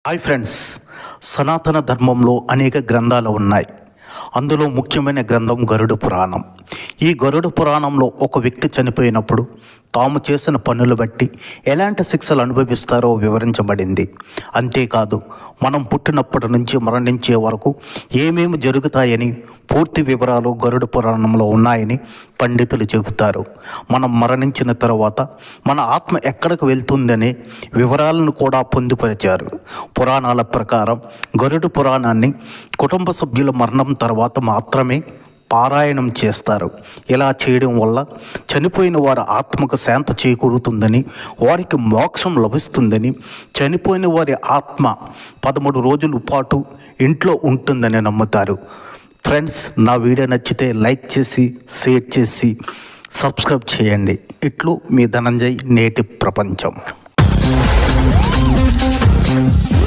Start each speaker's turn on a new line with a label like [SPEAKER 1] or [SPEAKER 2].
[SPEAKER 1] Hi friends, సనాతన ధర్మంలో అనేక గ్రంథాలు ఉన్నాయి. అందులో ముఖ్యమైన గ్రంథం గరుడ పురాణం. ఈ గరుడ పురాణంలో ఒక వ్యక్తి చనిపోయినప్పుడు తాము చేసిన పనులు బట్టి ఎలాంటి శిక్షలు అనుభవిస్తారో వివరించబడింది. అంతేకాదు, మనం పుట్టినప్పటి నుంచి మరణించే వరకు ఏమేమి జరుగుతాయని పూర్తి వివరాలు గరుడ పురాణంలో ఉన్నాయని పండితులు చెబుతారు. మనం మరణించిన తర్వాత మన ఆత్మ ఎక్కడికి వెళ్తుందనే వివరాలను కూడా పొందుపరిచారు. పురాణాల ప్రకారం గరుడ పురాణాన్ని కుటుంబ సభ్యుల మరణం తర్వాత మాత్రమే పారాయణం చేస్తారు. ఇలా చేయడం వల్ల చనిపోయిన వారి ఆత్మకు శాంతి చేకూరుతుందని, వారికి మోక్షం లభిస్తుందని, చనిపోయిన వారి ఆత్మ 13 రోజుల పాటు ఇంట్లో ఉంటుందని నమ్ముతారు. ఫ్రెండ్స్, నా వీడియో నచ్చితే లైక్ చేసి, షేర్ చేసి, సబ్స్క్రైబ్ చేయండి. ఇట్లు మీ ధనంజయ్, నేటి ప్రపంచం.